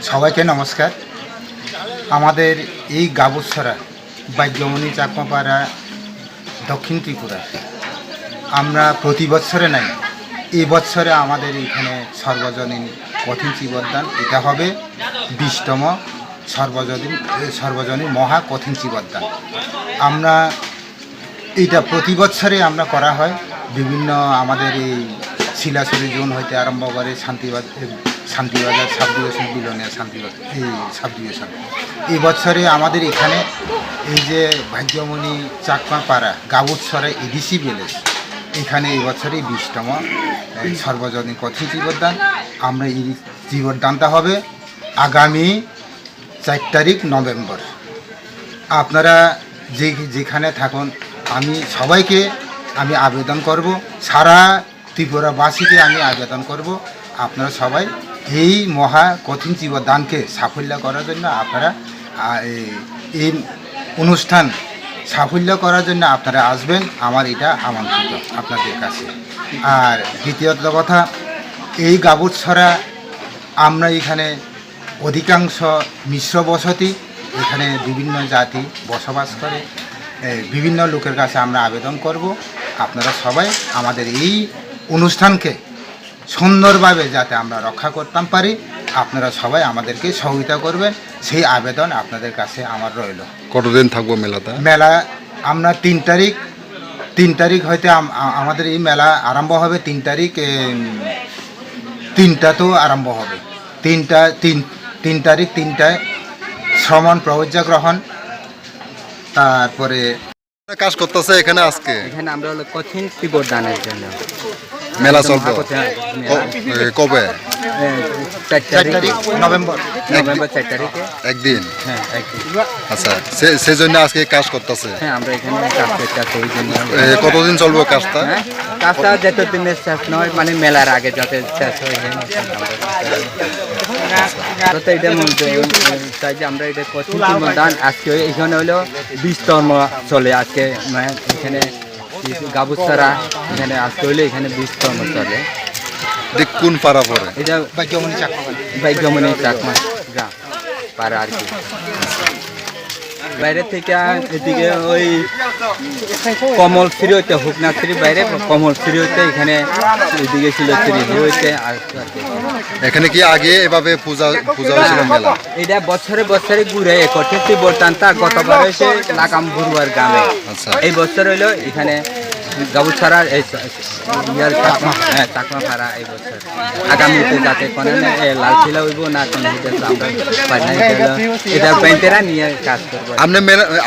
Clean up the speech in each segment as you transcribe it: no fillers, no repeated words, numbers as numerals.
সবাইকে নমস্কার। আমাদের এই গাবুছড়া বাগ্যমণি চাকমাপাড়া দক্ষিণ ত্রিপুরা আমরা প্রতি বছরে নাই, এই বছরে আমাদের এখানে সর্বজনীন কঠিন চিবদান, এটা হবে 20তম সর্বজনীন মহা কঠিন চিবদান। আমরা এটা প্রতি বছরে আমরা করা হয়। বিভিন্ন আমাদের এই শিলাছড়ি জোন হইতে আরম্ভ করে Shantibazar sub division, Belonia sub division. এই বছরে আমাদের এখানে এই যে ভাগ্যমণি চাকমাপাড়া গাবুছড়া এডিসি ভিলেজ, এখানে এই বছরে 20তম সর্বজনীন কঠিন জীবদান। আমরা এই জীবদানটা হবে আগামী 4 তারিখ নভেম্বর। আপনারা যেখানে থাকুন, আমি সবাইকে আবেদন করব, সারা ত্রিপুরাবাসীকে আমি আবেদন করব, আপনারা সবাই এই মহা কঠিন জীবদানকে সাফল্য করার জন্য আপনারা এই অনুষ্ঠান সাফল্য করার জন্য আপনারা আসবেন। আমার এটা আমন্ত্রিত আপনাদের কাছে। আর দ্বিতীয়ত কথা, এই গাবুছড়া আমরা এখানে অধিকাংশ মিশ্র বসতি, এখানে বিভিন্ন জাতি বসবাস করে। বিভিন্ন লোকের কাছে আমরা আবেদন করব, আপনারা সবাই আমাদের এই অনুষ্ঠানকে সুন্দরভাবে যাতে আমরা রক্ষা করতাম পারি, আপনারা সবাই আমাদেরকে সহযোগিতা করবেন, সেই আবেদন আপনাদের কাছে আমার রইল। কতদিন থাকবো মেলাটা? মেলা আমরা 3 তারিখ হইতে আমাদের এই মেলা আরম্ভ হবে। 3 তারিখ 3টাতেও আরম্ভ হবে। 3 তারিখ 3টায় শ্রমণ প্রবজ্জা গ্রহণ, তারপরে কাজ করতেছে এখানে। এখানে আমরা হলো কঠিন চিবদানের জন্য মেলা চলবে কবে? 4 তারিখ নভেম্বর 4 তারিখে একদিন। হ্যাঁ, একদিন। আচ্ছা, সেই জন্য আজকে কাজ করতেছে। হ্যাঁ, আমরা এখানে কাজ করতেছি। ওই জন্য কতদিন চলবে কাজটা? কাজটা যতদিনের শেষ নয়, মানে মেলার আগে যাতে শেষ হয়ে যায়। তো এটা চাই যে আমরা এটা কঠিন চিবদান আজকে এখানে হলো 20তম চলে আজকে। এখানে গাবুছড়া এখানে আজকে হইলে এখানে 20তম চলে। কোন পাড়া পরে? এটা ভাগ্যমণি চাকমা গ্রাম পাড়া আর কি। বাইরে থেকে এদিকে ওই কমলশ্রী হইতে, হুকনাশ্রী বাইরে কমলশ্রী হইতে এখানে এদিকে ছিল হইতে। আর এখানে কি আগে এভাবে পূজা হয়েছিল মেলা? এটা বছরে বছরে ঘুরে কঠিন চিবদানটা গতবার হয়েছে লাগাম ভুরুয়ার গ্রামে। আচ্ছা, এই এই বছর হইলো এখানে গাবুছড়া চাকমা ভাড়া। এই বছর আগামীতে যাতে কোনো লাল ছিলা হইব না, কোনো এটা পেন্টেরা নিয়ে কাজ করবো।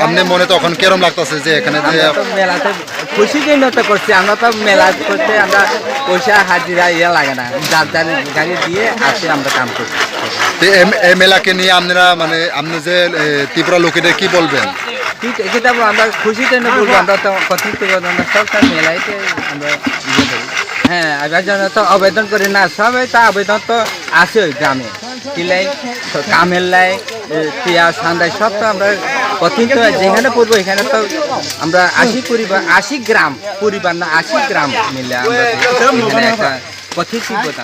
আপনি মনে তখন কেরম লাগতেছে যে এখানে মেলাতে খুশি জন্য তো করছি আমরা, তো মেলা করতে আমরা পয়সা হাজিরা লাগে না, যার গাড়ি দিয়ে আসে আমরা কাম করছি। এই মেলাকে নিয়ে আপনারা মানে আপনি যে ত্রিপুরা লোকেদের কি বলবেন? ঠিক এটা আমরা খুশি জন্য বলবো। আমরা তো কঠিন চিবদান সরকার মেলাইতে আমরা ইয়ে করি। হ্যাঁ, এবার জন্য তো আবেদন করি না, সবাই তা আবেদন তো আছে ওই গ্রামে। কিলাই কামেল লাই টিয়া সান্দাই সব তো আমরা কথিত যেখানে পড়বো এখানে তো আমরা 80 গ্রাম পরিবার না 80 গ্রাম মিলে আমরা এখানে একটা কথিত তিব্বত